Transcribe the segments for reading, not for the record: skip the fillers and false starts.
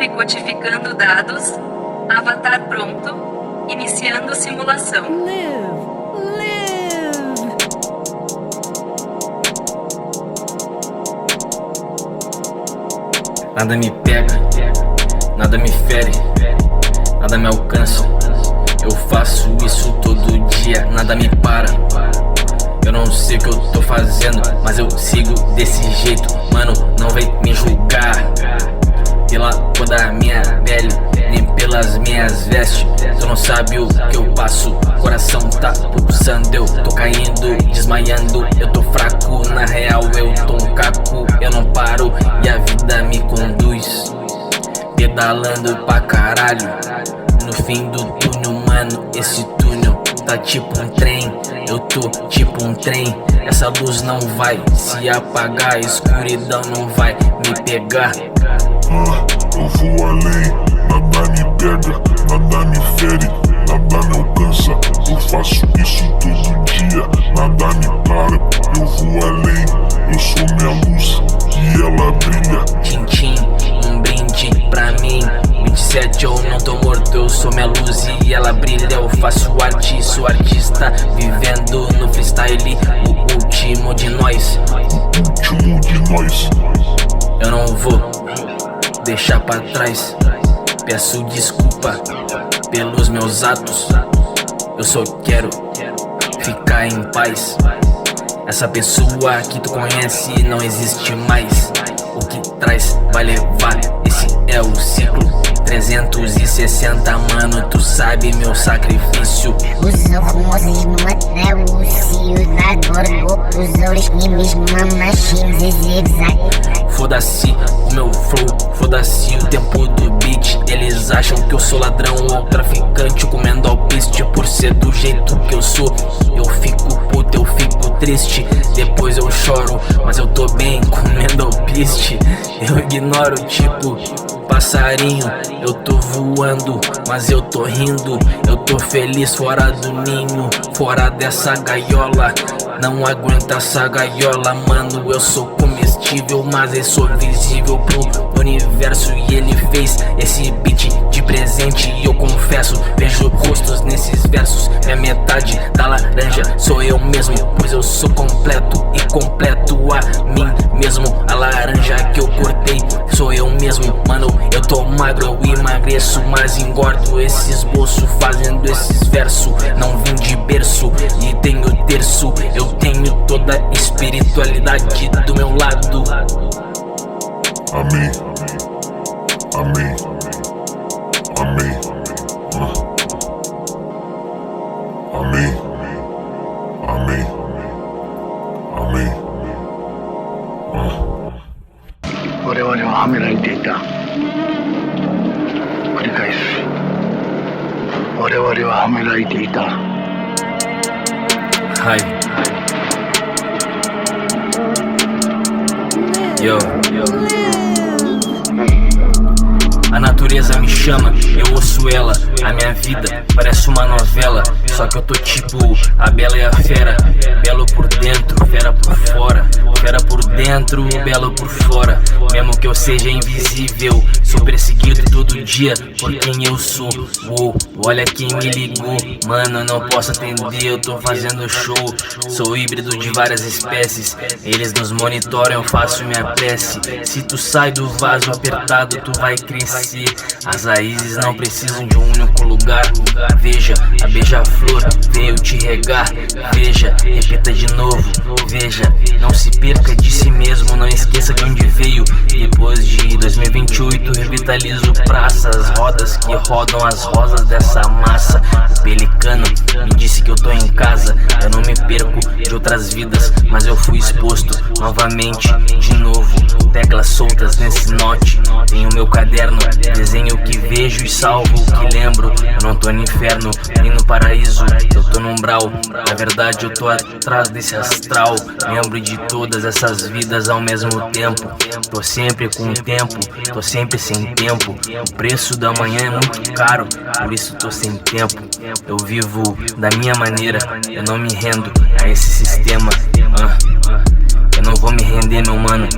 e codificando dados. Avatar pronto. Iniciando simulação. Nada me pega, nada me fere, nada me alcança. Eu faço isso todo dia, nada me para. Eu não sei o que eu tô fazendo, mas eu sigo desse jeito. Mano, não vem me julgar pela cor da minha pele, nem pelas minhas vestes. Tu não sabe o que eu passo, coração tá pulsando. Eu tô caindo, desmaiando, eu tô fraco. Na real eu tô um caco, eu não paro e a vida me conduz, pedalando pra caralho. No fim do túnel, mano, esse túnel tá tipo um trem. Eu tô tipo um trem, essa luz não vai se apagar, a escuridão não vai me pegar. Eu vou além, nada me pega, nada me fere, nada me alcança. Eu faço isso todo dia, nada me para. Eu vou além, eu sou minha luz e ela brilha. Tchim, um brinde pra mim. 27 eu não tô morto, eu sou minha luz e ela brilha. Eu faço arte, sou artista, vivendo no freestyle, o último de nós. O último de nós. Eu não vou deixar pra trás, peço desculpa pelos meus atos. Eu só quero ficar em paz. Essa pessoa que tu conhece não existe mais. O que traz vai levar, esse é o ciclo 360, mano, tu sabe meu sacrifício. Os famosos Mateus, os ouros que mesmo machines e zigzag. Foda-se o meu flow, foda-se o tempo do beat. Eles acham que eu sou ladrão ou traficante comendo alpiste. Por ser do jeito que eu sou, eu fico puto, eu fico triste. Depois eu choro, mas eu tô bem comendo alpiste. Eu ignoro tipo passarinho, eu tô voando, mas eu tô rindo. Eu tô feliz fora do ninho, fora dessa gaiola. Não aguenta essa gaiola, mano, eu sou comestível, mas eu sou visível pro universo. E ele fez esse beat de presente e eu confesso, vejo rostos nesses versos. Minha metade da laranja sou eu mesmo, pois eu sou completo e completo a mim mesmo. A laranja que eu cortei sou eu mesmo, mano. Eu tô magro, eu emagreço, mas engordo esse esboço fazendo esses versos. Não vim de berço e tenho terço, eu tenho toda a espiritualidade do meu lado. Amém, amém, amém, amém, amém, amém. 我々ははめられていた。繰り返す。我々ははめられていた。Hi. Yo. A natureza me chama, eu ouço ela. A minha vida parece uma novela, só que eu tô tipo a bela e a fera. Belo por dentro, fera por fora. Fera por dentro, belo por fora. Mesmo que eu seja invisível, sou perseguido todo dia por quem eu sou. Uou, olha quem me ligou, mano, não posso atender, eu tô fazendo show. Sou híbrido de várias espécies, eles nos monitoram, eu faço minha prece. Se tu sai do vaso apertado, tu vai crescer. As raízes não precisam de um único lugar. Veja, a beija-flor veio te regar. Veja, repita de novo. Veja, não se perca de si mesmo, não esqueça de onde veio. Depois de 2028 revitalizo praças, rodas que rodam as rosas dessa massa. O pelicano me disse que eu tô em casa. Eu não me perco de outras vidas, mas eu fui exposto novamente, de novo. Teclas soltas nesse note. Tenho meu caderno, desenho o que vejo e salvo o que lembro. Eu não tô no inferno, nem no paraíso, eu tô no umbral. Na verdade eu tô atrás desse astral. Lembro de todas essas vidas ao mesmo tempo. Tô sempre com o tempo, tô sempre sem tempo. O preço da manhã é muito caro, por isso tô sem tempo. Eu vivo da minha maneira, eu não me rendo a esse sistema. Eu não vou me render, meu mano.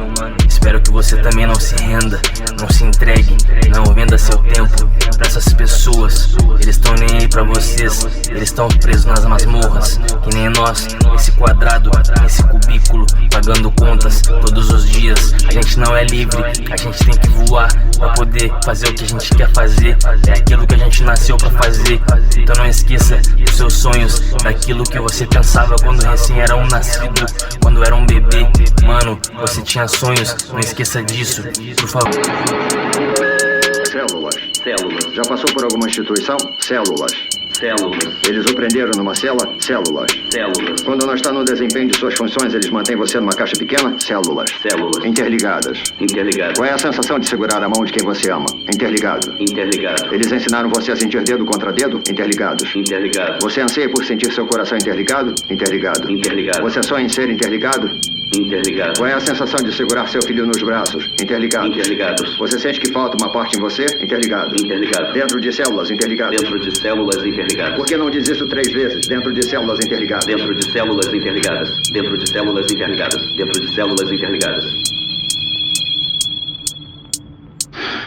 Espero que você também não se renda, não se entregue, não venda seu tempo pra essas pessoas. Eles tão nem aí pra vocês, eles tão presos nas masmorras, que nem nós, nesse quadrado, nesse cubículo, pagando contas todos os dias. A gente não é livre, a gente tem que voar pra poder fazer o que a gente quer fazer. É aquilo que a gente nasceu pra fazer. Então não esqueça dos seus sonhos, daquilo que você pensava quando recém era um nascido, quando era um bebê. Mano, você tinha sonhos, não esqueça disso, por favor. Células. Já passou por alguma instituição? Células. Eles o prenderam numa cela? Células. Quando não está no desempenho de suas funções, eles mantêm você numa caixa pequena? Células. Interligadas. Qual é a sensação de segurar a mão de quem você ama? Interligado. Eles ensinaram você a sentir dedo contra dedo? Interligados. Você anseia por sentir seu coração interligado? Interligado. Você sonha em ser interligado? Qual é a sensação de segurar seu filho nos braços? Interligados. Você sente que falta uma parte em você? Interligado. Dentro de células interligadas. Por que não diz isso 3 vezes? Dentro de células interligadas.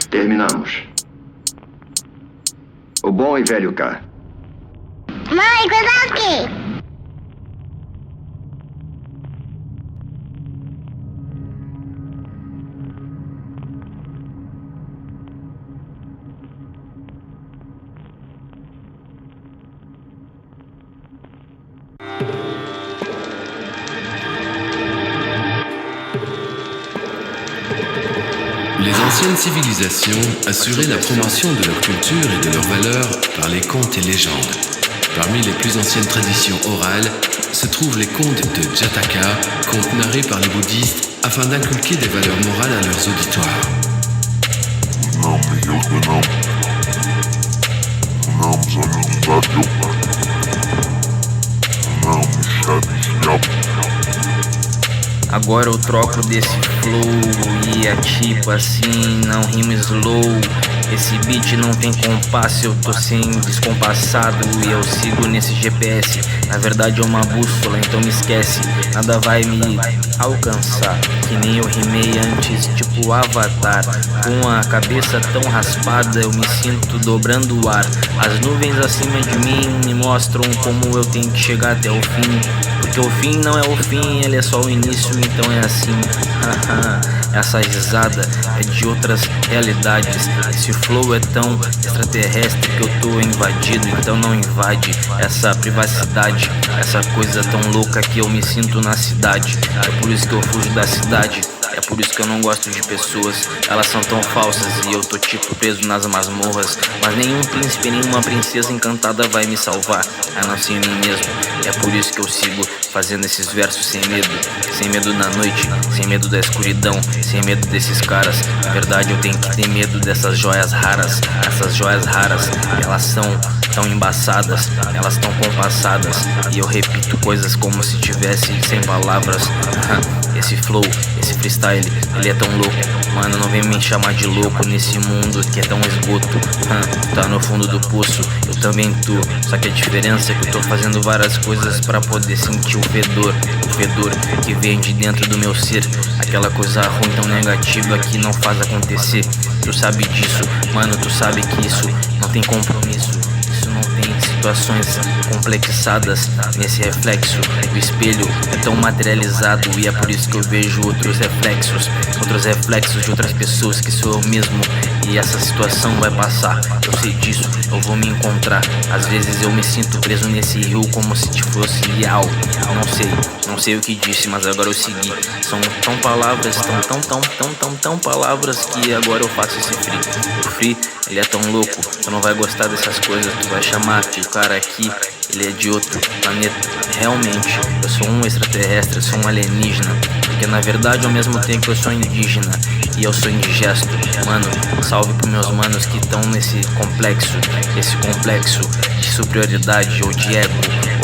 Terminamos. O bom e velho K. Mãe, Kozowski! Les anciennes civilisations assuraient la promotion de leur culture et de leurs valeurs par les contes et légendes. Parmi les plus anciennes traditions orales se trouvent les contes de Jataka, contes narrés par les bouddhistes afin d'inculquer des valeurs morales à leurs auditoires. Não me ajuda não. Não me ajuda não. Me chame diabo. Agora eu troco desse flow e é tipo assim, não rima slow. Esse beat não tem compasso, eu tô sem descompassado e eu sigo nesse GPS. Na verdade é uma bússola, então me esquece, nada vai me alcançar. Que nem eu rimei antes, tipo Avatar. Com a cabeça tão raspada, eu me sinto dobrando o ar. As nuvens acima de mim me mostram como eu tenho que chegar até o fim. Porque o fim não é o fim, ele é só o início, então é assim. Essa risada é de outras realidades. Esse flow é tão extraterrestre que eu tô invadido. Então não invade essa privacidade, essa coisa tão louca que eu me sinto na cidade. É por isso que eu fujo da cidade. É por isso que eu não gosto de pessoas, elas são tão falsas e eu tô tipo preso nas masmorras. Mas nenhum príncipe, nenhuma princesa encantada vai me salvar, a não ser em mim mesmo. É por isso que eu sigo fazendo esses versos sem medo na noite, sem medo da escuridão, sem medo desses caras. Na verdade eu tenho que ter medo dessas joias raras. Essas joias raras, elas são tão embaçadas, elas tão compassadas. E eu repito coisas como se tivesse sem palavras. Esse flow, esse freestyle, ele é tão louco. Mano, não vem me chamar de louco nesse mundo que é tão esgoto. Tá no fundo do poço, eu também tô. Só que a diferença é que eu tô fazendo várias coisas pra poder sentir o fedor que vem de dentro do meu ser. Aquela coisa ruim tão negativa que não faz acontecer. Tu sabe disso, mano, tu sabe que isso não tem compromisso. Isso não tem situações complexadas nesse reflexo. O espelho é tão materializado e é por isso que eu vejo outros reflexos de outras pessoas que sou eu mesmo. E essa situação vai passar, eu sei disso, eu vou me encontrar. Às vezes eu me sinto preso nesse rio como se fosse real. Não sei o que disse, mas agora eu segui. São tão palavras, tão palavras que agora eu faço esse free. O free, ele é tão louco, tu não vai gostar dessas coisas. Tu vai chamar que o cara aqui, ele é de outro planeta. Realmente, eu sou um extraterrestre, eu sou um alienígena. Porque na verdade ao mesmo tempo eu sou indígena e eu sou indigesto. Mano, salve pros meus manos que estão nesse complexo, esse complexo de superioridade ou de ego.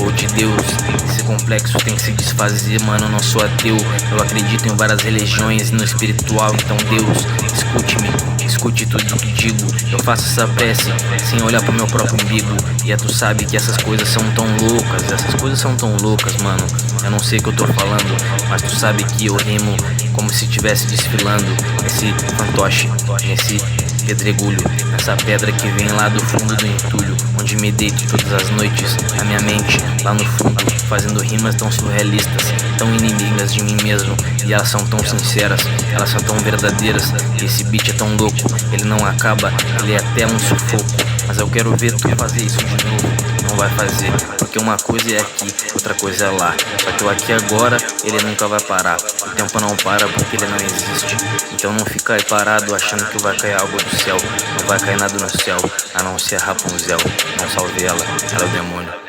ou de Deus. Esse complexo tem que se desfazer, mano, eu não sou ateu. Eu acredito em várias religiões e no espiritual, então Deus, escute-me, escute tudo que digo. Eu faço essa prece sem olhar pro meu próprio umbigo. E tu sabe que essas coisas são tão loucas, essas coisas são tão loucas, mano. Eu não sei o que eu tô falando, mas tu sabe que eu rimo como se estivesse desfilando nesse fantoche, nesse pedregulho, essa pedra que vem lá do fundo do entulho, onde me deito todas as noites, na minha mente, lá no fundo, fazendo rimas tão surrealistas, tão inimigas de mim mesmo, e elas são tão sinceras, elas são tão verdadeiras, e esse beat é tão louco, ele não acaba, ele é até um sufoco, mas eu quero ver tu fazer isso de novo, não vai fazer, porque uma coisa é aqui, outra coisa é lá, só que o aqui agora, ele nunca vai parar, o tempo não para porque ele não existe, então não fica aí parado achando que vai cair algo do céu, não vai cair nada no céu, a não ser Rapunzel, não salve ela, ela é o demônio.